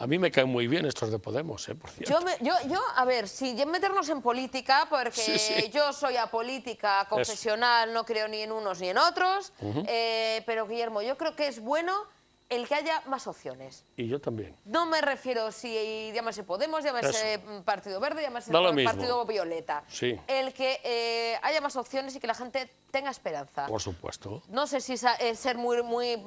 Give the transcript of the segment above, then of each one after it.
A mí me caen muy bien estos de Podemos, por cierto. A ver, si meternos en política, porque Sí. yo soy apolítica, confesional, no creo ni en unos ni en otros, pero Guillermo, yo creo que es bueno el que haya más opciones. Y yo también. No me refiero si llámese Podemos, llámese Partido Verde, llámese Partido Violeta. Sí. El que haya más opciones y que la gente tenga esperanza. Por supuesto. No sé si es ser muy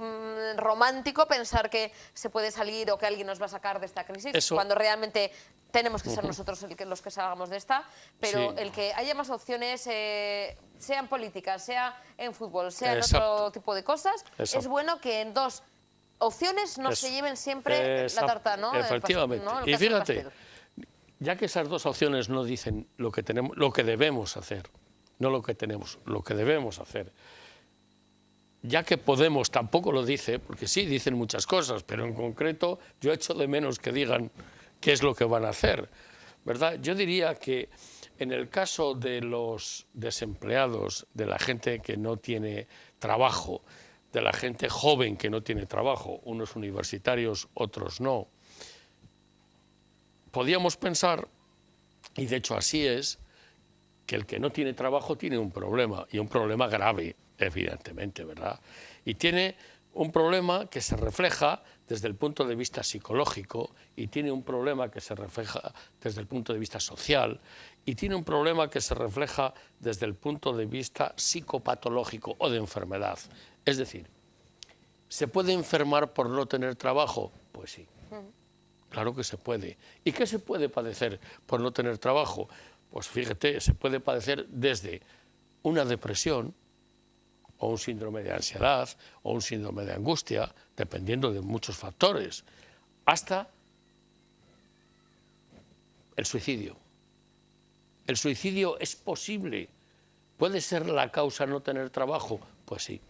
romántico pensar que se puede salir o que alguien nos va a sacar de esta crisis, cuando realmente tenemos que ser nosotros los que salgamos de esta, pero el que haya más opciones, sea en política, sea en fútbol, sea en otro tipo de cosas, es bueno que en dos opciones no se lleven siempre la tarta, ¿no? Efectivamente. Y fíjate, ya que esas dos opciones no dicen lo que debemos hacer, no lo que tenemos, lo que debemos hacer, ya que Podemos tampoco lo dice, porque sí dicen muchas cosas, pero en concreto yo echo de menos que digan qué es lo que van a hacer, ¿verdad? Yo diría que en el caso de los desempleados, de la gente que no tiene trabajo, de la gente joven que no tiene trabajo, unos universitarios, otros no, podíamos pensar, y de hecho así es, que el que no tiene trabajo tiene un problema, y un problema grave, evidentemente, ¿verdad? Y tiene un problema que se refleja desde el punto de vista psicológico, y tiene un problema que se refleja desde el punto de vista social, y tiene un problema que se refleja desde el punto de vista psicopatológico o de enfermedad. Es decir, ¿se puede enfermar por no tener trabajo? Pues sí, claro que se puede. ¿Y qué se puede padecer por no tener trabajo? Pues fíjate, se puede padecer desde una depresión, o un síndrome de ansiedad, o un síndrome de angustia, dependiendo de muchos factores, hasta el suicidio. ¿El suicidio es posible? ¿Puede ser la causa no tener trabajo? Pues sí.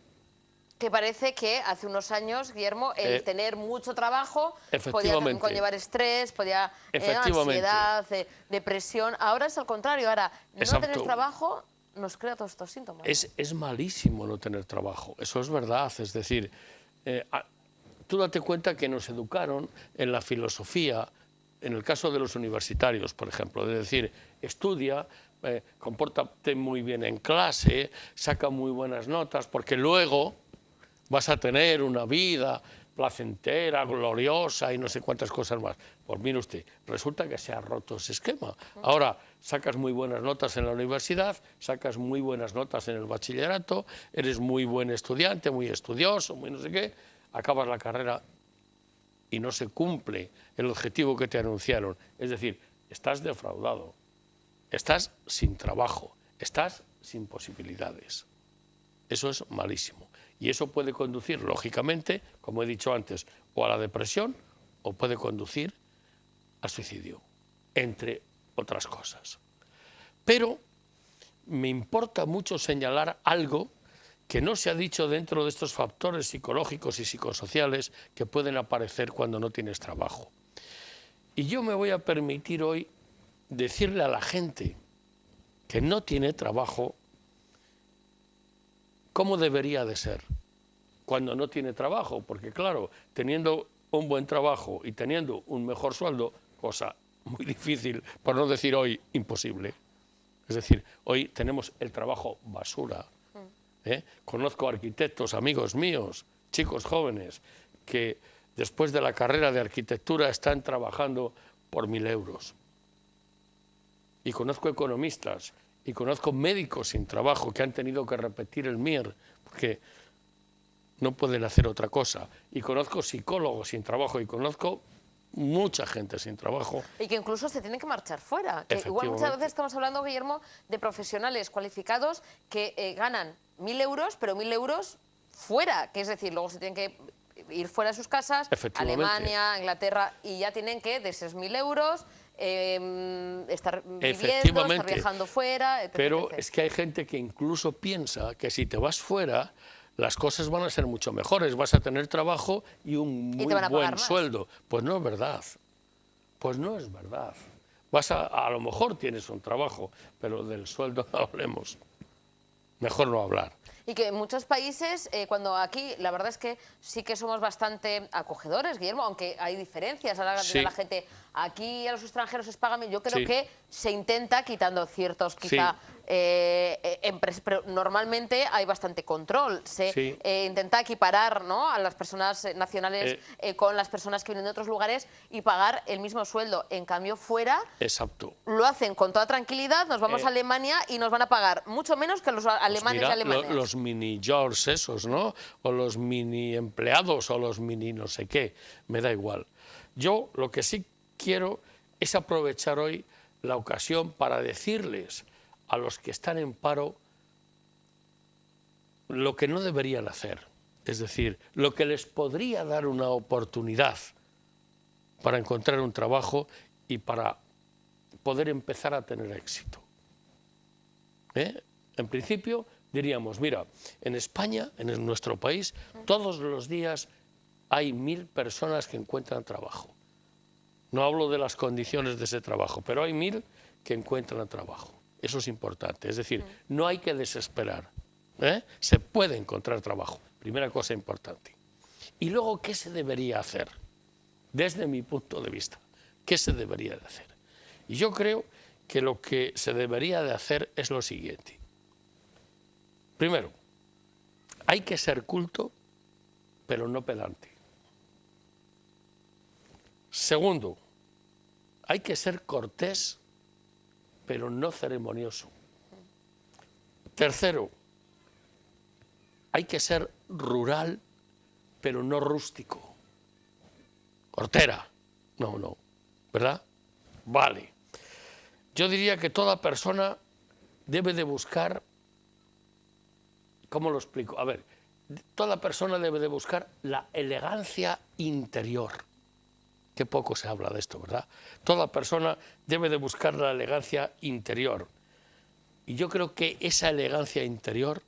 Que parece que hace unos años, Guillermo, el tener mucho trabajo podía conllevar estrés, podía ansiedad, depresión. Ahora es al contrario, ahora no tener trabajo nos crea todos estos síntomas. Es malísimo no tener trabajo, eso es verdad. Es decir, tú date cuenta que nos educaron en la filosofía, en el caso de los universitarios, por ejemplo, de decir, estudia, compórtate muy bien en clase, saca muy buenas notas, porque luego vas a tener una vida placentera, gloriosa y no sé cuántas cosas más. Pues mire usted, resulta que se ha roto ese esquema. Ahora sacas muy buenas notas en la universidad, sacas muy buenas notas en el bachillerato, eres muy buen estudiante, muy estudioso, muy no sé qué, acabas la carrera y no se cumple el objetivo que te anunciaron. Es decir, estás defraudado, estás sin trabajo, estás sin posibilidades. Eso es malísimo. Y eso puede conducir, lógicamente, como he dicho antes, o a la depresión o puede conducir al suicidio, entre otras cosas. Pero me importa mucho señalar algo que no se ha dicho dentro de estos factores psicológicos y psicosociales que pueden aparecer cuando no tienes trabajo. Y yo me voy a permitir hoy decirle a la gente que no tiene trabajo cómo debería de ser cuando no tiene trabajo, porque claro, teniendo un buen trabajo y teniendo un mejor sueldo, cosa muy difícil, por no decir hoy imposible. Es decir, hoy tenemos el trabajo basura. Conozco arquitectos, amigos míos, chicos jóvenes, que después de la carrera de arquitectura están trabajando por 1.000 euros. Y conozco economistas y conozco médicos sin trabajo que han tenido que repetir el MIR porque no pueden hacer otra cosa. Y conozco psicólogos sin trabajo y conozco mucha gente sin trabajo. Y que incluso se tienen que marchar fuera. Que igual muchas veces estamos hablando, Guillermo, de profesionales cualificados que ganan 1.000 euros, pero 1.000 euros fuera. Que es decir, luego se tienen que ir fuera de sus casas, Alemania, Inglaterra, y ya tienen que, de esos 1.000 euros, estar viviendo, estar viajando fuera, etc. Pero es que hay gente que incluso piensa que si te vas fuera, las cosas van a ser mucho mejores, vas a tener trabajo y un muy buen sueldo. Pues no es verdad, pues no es verdad. A lo mejor tienes un trabajo, pero del sueldo no hablemos. mejor no hablar. Y que en muchos países, cuando aquí, la verdad es que sí que somos bastante acogedores, Guillermo, aunque hay diferencias a la gente. Aquí a los extranjeros les pagan, yo creo que se intenta, quitando ciertos quizá empresas, pero normalmente hay bastante control. Se intenta equiparar, ¿no?, a las personas nacionales con las personas que vienen de otros lugares y pagar el mismo sueldo. En cambio, fuera lo hacen con toda tranquilidad, nos vamos a Alemania y nos van a pagar mucho menos que los alemanes y alemanes. Los mini jobs esos, ¿no? O los mini empleados o los mini no sé qué, me da igual. Yo lo que sí quiero es aprovechar hoy la ocasión para decirles a los que están en paro lo que no deberían hacer, es decir, lo que les podría dar una oportunidad para encontrar un trabajo y para poder empezar a tener éxito. En principio diríamos, mira, en España, en nuestro país, todos los días hay 1000 personas que encuentran trabajo. No hablo de las condiciones de ese trabajo, pero hay 1000 que encuentran trabajo. Eso es importante, es decir, no hay que desesperar. Se puede encontrar trabajo, primera cosa importante. Y luego, ¿qué se debería hacer? Desde mi punto de vista, ¿qué se debería de hacer? Y yo creo que lo que se debería de hacer es lo siguiente. Primero, hay que ser culto, pero no pedante. Segundo, hay que ser cortés, pero no ceremonioso. Tercero, hay que ser rural, pero no rústico. Hortera, no, ¿verdad? Vale. Yo diría que toda persona debe de buscar, ¿cómo lo explico? A ver, toda persona debe de buscar la elegancia interior. Qué poco se habla de esto, ¿verdad? Toda persona debe de buscar la elegancia interior. Y yo creo que esa elegancia interior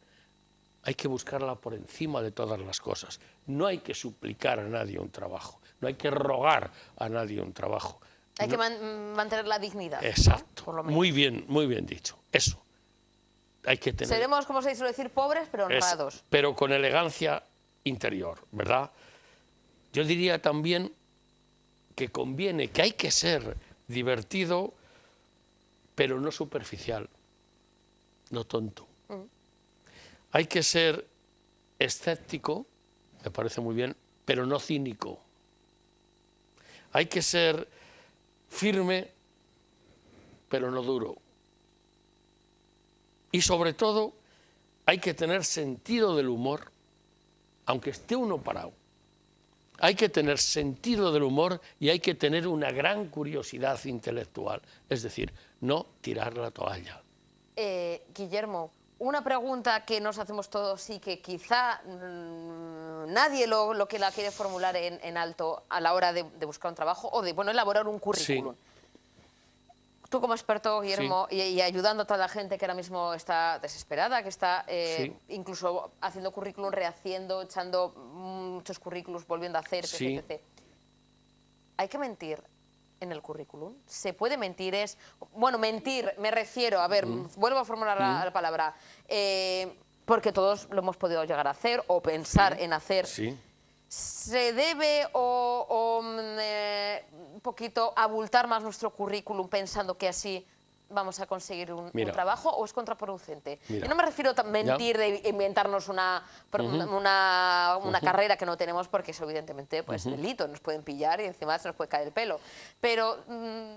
hay que buscarla por encima de todas las cosas. No hay que suplicar a nadie un trabajo, no hay que rogar a nadie un trabajo. Hay que mantener la dignidad. Exacto, ¿no? Por lo menos. Muy bien dicho, eso. Hay que tener... Seremos, como se suele decir, pobres pero honrados. Pero con elegancia interior, ¿verdad? Yo diría también que conviene, que hay que ser divertido, pero no superficial, no tonto. Hay que ser escéptico, me parece muy bien, pero no cínico. Hay que ser firme, pero no duro. Y sobre todo, hay que tener sentido del humor, aunque esté uno parado. Hay que tener sentido del humor y hay que tener una gran curiosidad intelectual, es decir, no tirar la toalla. Guillermo, una pregunta que nos hacemos todos y que quizá nadie lo que la quiere formular en alto a la hora de buscar un trabajo o de elaborar un currículum. Sí. Tú como experto, Guillermo, y ayudando a toda la gente que ahora mismo está desesperada, que está incluso haciendo currículum, rehaciendo, echando muchos currículums, volviendo a hacer, etc. ¿Hay que mentir en el currículum? ¿Se puede mentir? Bueno, mentir, me refiero, a ver, vuelvo a formular la palabra, porque todos lo hemos podido llegar a hacer o pensar en hacer. ¿Se debe un poquito abultar más nuestro currículum pensando que así vamos a conseguir un trabajo o es contraproducente? Y no me refiero a mentir de inventarnos una carrera que no tenemos, porque eso evidentemente pues delito, nos pueden pillar y encima se nos puede caer el pelo. Pero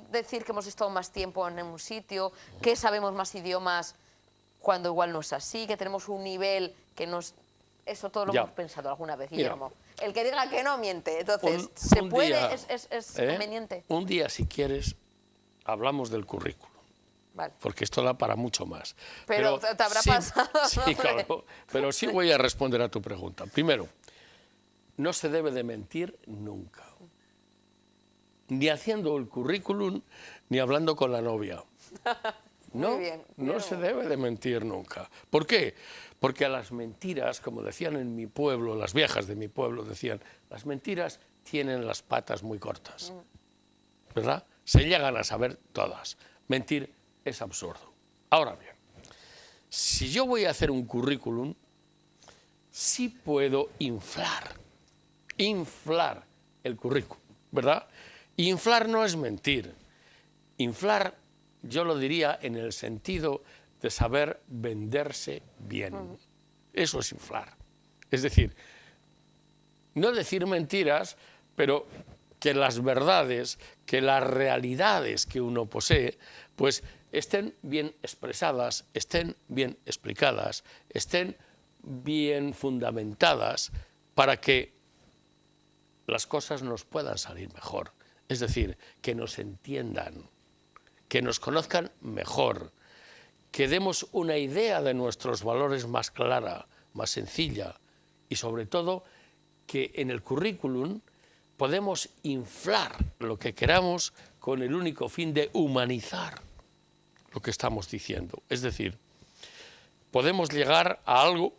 decir que hemos estado más tiempo en un sitio, que sabemos más idiomas cuando igual no es así, que tenemos un nivel que nos... Eso todo lo hemos pensado alguna vez, Guillermo. El que diga que no miente. Entonces, ¿se puede? ¿Es conveniente? Un día, si quieres, hablamos del currículum. Vale. Porque esto da para mucho más. Pero te habrá pasado. Sí, claro. Pero sí voy a responder a tu pregunta. Primero, no se debe de mentir nunca. Ni haciendo el currículum, ni hablando con la novia. No, muy bien, no se debe de mentir nunca. ¿Por qué? Porque a las mentiras, como decían en mi pueblo, las viejas de mi pueblo decían, las mentiras tienen las patas muy cortas, ¿verdad? Se llegan a saber todas. Mentir es absurdo. Ahora bien, si yo voy a hacer un currículum, sí puedo inflar el currículum, ¿verdad? Inflar no es mentir. Inflar, yo lo diría en el sentido de saber venderse bien. Eso es inflar. Es decir, no decir mentiras, pero que las verdades, que las realidades que uno posee, pues estén bien expresadas, estén bien explicadas, estén bien fundamentadas para que las cosas nos puedan salir mejor. Es decir, que nos entiendan, que nos conozcan mejor, que demos una idea de nuestros valores más clara, más sencilla y sobre todo que en el currículum podemos inflar lo que queramos con el único fin de humanizar lo que estamos diciendo. Es decir, podemos llegar a algo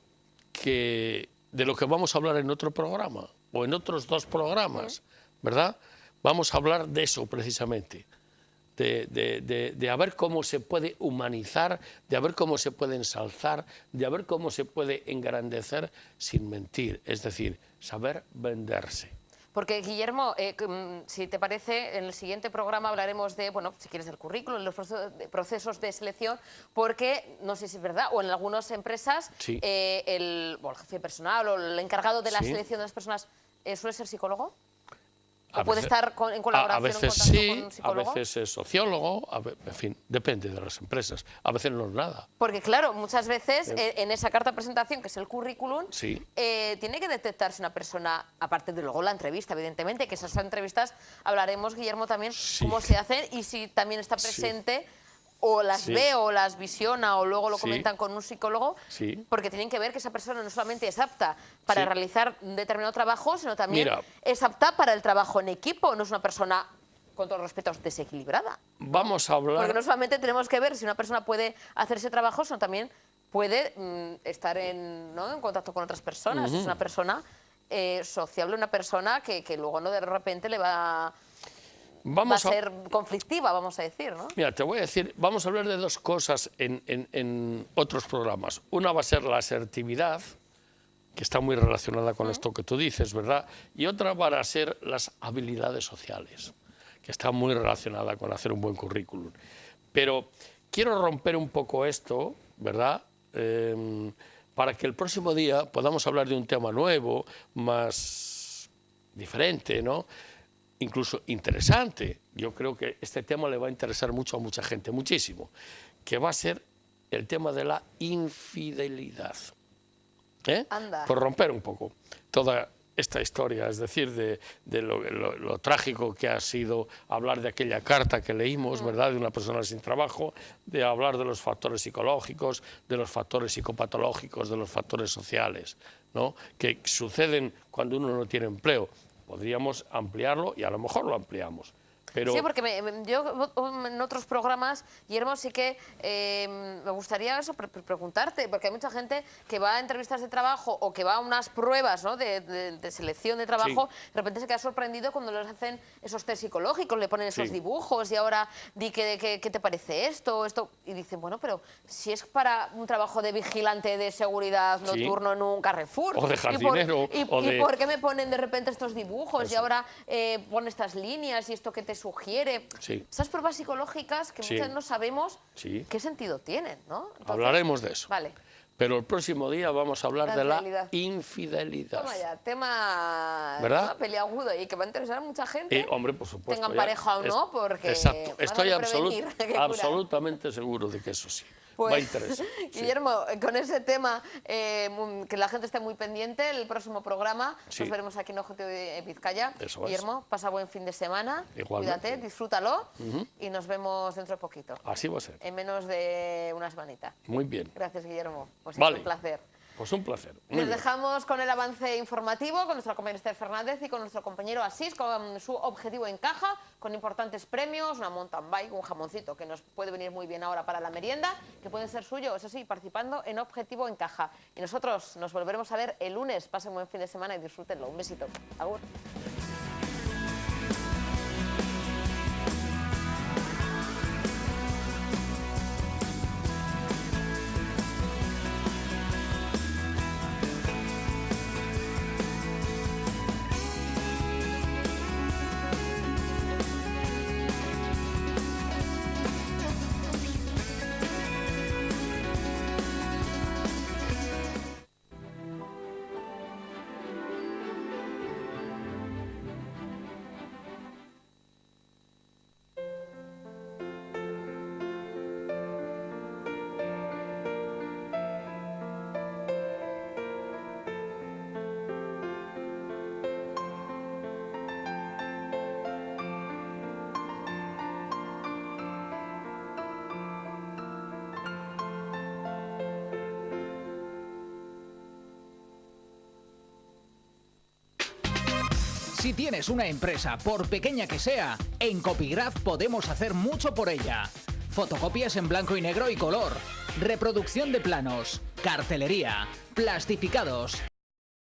de lo que vamos a hablar en otro programa o en otros 2 programas, ¿verdad? Vamos a hablar de eso precisamente, de a ver cómo se puede humanizar, de a ver cómo se puede ensalzar, de a ver cómo se puede engrandecer sin mentir, es decir, saber venderse. Porque, Guillermo, si te parece, en el siguiente programa hablaremos de, bueno, si quieres, del currículum, los procesos de selección, porque, no sé si es verdad, o en algunas empresas, sí. El jefe de personal o el encargado de la sí. selección de las personas suele ser psicólogo. ¿O puede estar en colaboración, a veces en contacto sí, con un psicólogo? A veces es sociólogo, en fin, depende de las empresas. A veces no es nada. Porque claro, muchas veces en esa carta de presentación, que es el currículum, sí. Tiene que detectarse una persona, aparte de luego la entrevista, evidentemente, que esas entrevistas hablaremos, Guillermo, también sí. cómo se hacen y si también está presente... Sí. O las ve o las visiona o luego lo comentan con un psicólogo, porque tienen que ver que esa persona no solamente es apta para realizar un determinado trabajo, sino también es apta para el trabajo en equipo, no es una persona, con todos los respetos, desequilibrada. Vamos a hablar... Porque no solamente tenemos que ver si una persona puede hacer ese trabajo, sino también puede estar en contacto con otras personas. Es una persona sociable, una persona que luego no de repente le va... va a ser conflictiva, vamos a decir, ¿no? Mira, te voy a decir, vamos a hablar de 2 cosas en otros programas. Una va a ser la asertividad, que está muy relacionada con esto que tú dices, ¿verdad? Y otra van a ser las habilidades sociales, que está muy relacionada con hacer un buen currículum. Pero quiero romper un poco esto, ¿verdad? Para que el próximo día podamos hablar de un tema nuevo, más diferente, ¿no? Incluso interesante. Yo creo que este tema le va a interesar mucho a mucha gente, muchísimo, que va a ser el tema de la infidelidad. Anda. Por romper un poco toda esta historia, es decir, de lo trágico que ha sido hablar de aquella carta que leímos, ¿verdad?, de una persona sin trabajo, de hablar de los factores psicológicos, de los factores psicopatológicos, de los factores sociales, ¿no?, que suceden cuando uno no tiene empleo. Podríamos ampliarlo y a lo mejor lo ampliamos. Pero... Sí, porque yo en otros programas, Guillermo, sí que me gustaría eso, preguntarte, porque hay mucha gente que va a entrevistas de trabajo o que va a unas pruebas, ¿no?, de selección de trabajo, de repente se queda sorprendido cuando les hacen esos test psicológicos, le ponen esos dibujos y ahora di qué te parece esto, y dicen, bueno, pero si es para un trabajo de vigilante de seguridad nocturno en un Carrefour. O de jardinero. ¿Y por qué me ponen de repente estos dibujos y ahora pone estas líneas y esto que te sugiere? Esas pruebas psicológicas que muchas no sabemos qué sentido tienen, ¿no? Entonces, hablaremos de eso. Vale. Pero el próximo día vamos a hablar de la infidelidad. Toma ya, tema peliagudo y que va a interesar a mucha gente. Hombre, por supuesto. Tengan pareja o no, porque... Exacto. Estoy absolutamente seguro de que eso sí. Pues, va a interesar. Guillermo, con ese tema, que la gente esté muy pendiente, el próximo programa nos veremos aquí en Objetivo de Vizcaya. Eso Guillermo, pasa buen fin de semana. Igualmente. Cuídate, disfrútalo y nos vemos dentro de poquito. Así va a ser. En menos de una semanita. Muy bien. Gracias, Guillermo. Pues vale. es un placer. Pues un placer. Nos dejamos con el avance informativo con nuestra compañera Esther Fernández y con nuestro compañero Asís, con su Objetivo en Caja, con importantes premios, una mountain bike, un jamoncito que nos puede venir muy bien ahora para la merienda, que puede ser suyo, eso sí, participando en Objetivo en Caja. Y nosotros nos volveremos a ver el lunes. Pasen buen fin de semana y disfrútenlo. Un besito. Agur. Si tienes una empresa, por pequeña que sea, en Copygraph podemos hacer mucho por ella. Fotocopias en blanco y negro y color, reproducción de planos, cartelería, plastificados,